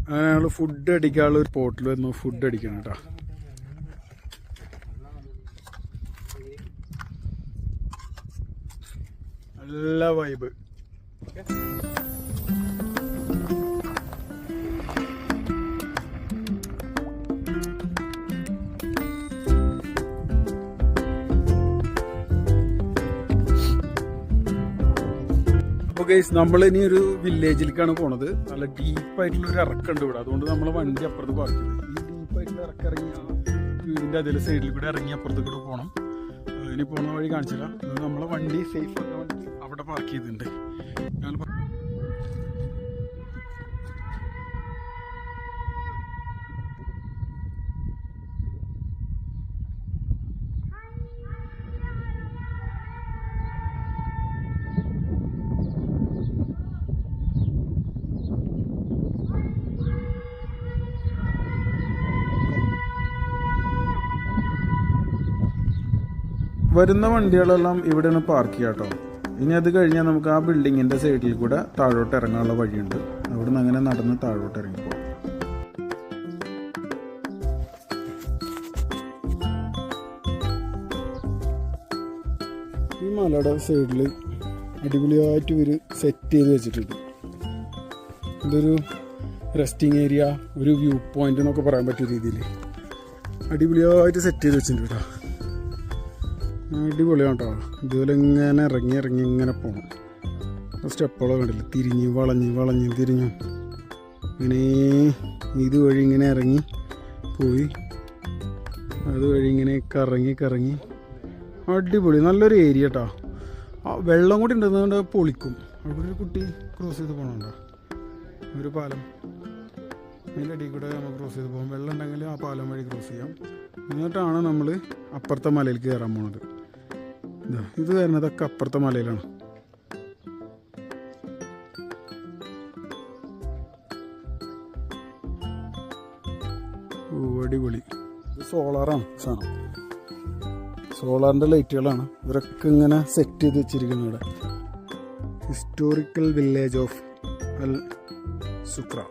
അങ്ങനെ ഞങ്ങൾ ഫുഡ് അടിക്കാനുള്ള ഒരു പോട്ടിൽ വന്ന് ഫുഡ് അടിക്കണം കേട്ടോ. നല്ല വൈബ്. അപ്പോൾ ഗൈസ് നമ്മളിനി ഒരു വില്ലേജിലേക്കാണ് പോണത്. നല്ല ഡീപ്പായിട്ടുള്ള ഒരു ഇറക്കുണ്ട് ഇവിടെ. അതുകൊണ്ട് നമ്മൾ വണ്ടി അപ്പുറത്ത് പാർക്ക് ചെയ്തു. ഈ ഡീപ്പായിട്ടുള്ള ഇറക്കം ഇറങ്ങി വീടിൻ്റെ അതിൽ സൈഡിൽ കൂടെ ഇറങ്ങി അപ്പുറത്ത് കൂടെ പോകണം. ഇനി പോകുന്ന വഴി കാണിച്ചില്ല. നമ്മളെ വണ്ടി സേഫ് ആക്കാൻ വേണ്ടി അവിടെ പാർക്ക് ചെയ്തിട്ടുണ്ട്. ഞങ്ങൾ വരുന്ന വണ്ടികളെല്ലാം ഇവിടെയാണ് പാർക്ക് ചെയ്യുക കേട്ടോ. ഇനി അത് കഴിഞ്ഞാൽ നമുക്ക് ആ ബിൽഡിങ്ങിൻ്റെ സൈഡിൽ കൂടെ താഴോട്ട് ഇറങ്ങാനുള്ള വഴിയുണ്ട്. അവിടുന്ന് അങ്ങനെ നടന്ന് താഴോട്ട് ഇറങ്ങിപ്പോ. ഈ മലയുടെ സൈഡിൽ അടിപൊളിയായിട്ട് ഇവർ സെറ്റ് ചെയ്ത് വെച്ചിട്ടുണ്ട്. ഇതൊരു റെസ്റ്റിംഗ് ഏരിയ, ഒരു വ്യൂ പോയിന്റ് എന്നൊക്കെ പറയാൻ പറ്റിയ രീതിയിൽ അടിപൊളിയായിട്ട് സെറ്റ് ചെയ്ത് വെച്ചിട്ടുണ്ട് കേട്ടോ. അടിപൊളിയാണ് കേട്ടോ. ഇതുപോലെ ഇങ്ങനെ ഇറങ്ങി ഇറങ്ങി ഇങ്ങനെ പോകണം. സ്റ്റെപ്പുകളോ കണ്ടില്ല, തിരിഞ്ഞ് വളഞ്ഞ് തിരിഞ്ഞു ഇങ്ങനെ ഇതുവഴി ഇങ്ങനെ ഇറങ്ങി പോയി അതുവഴി ഇങ്ങനെ കറങ്ങി അടിപൊളി നല്ലൊരു ഏരിയ കേട്ടോ. ആ വെള്ളം കൂടി ഉണ്ടെന്നുകൊണ്ട് പൊളിക്കും. അവിടെ ഒരു കുട്ടി ക്രോസ് ചെയ്ത് പോകണുണ്ടോ, ഒരു പാലം. അതിൻ്റെ അടിയിൽ കൂടെ നമ്മൾ ക്രോസ് ചെയ്ത് പോകും. വെള്ളം ഉണ്ടെങ്കിൽ ആ പാലം വഴി ക്രോസ് ചെയ്യാം. എന്നിട്ടാണ് നമ്മൾ അപ്പുറത്തെ മലയിലേക്ക് കയറാൻ പോണത്. ഇത് വരുന്നതൊക്കെ അപ്പുറത്തെ മലയിലാണ്. അടിപൊളി. ഇത് സോളാറാണ് സാധനം. സോളാറിൻ്റെ ലൈറ്റുകളാണ് ഇവരൊക്കെ ഇങ്ങനെ സെറ്റ് ചെയ്ത് വെച്ചിരിക്കുന്നത് ഇവിടെ. Historical village of Al സുക്ര.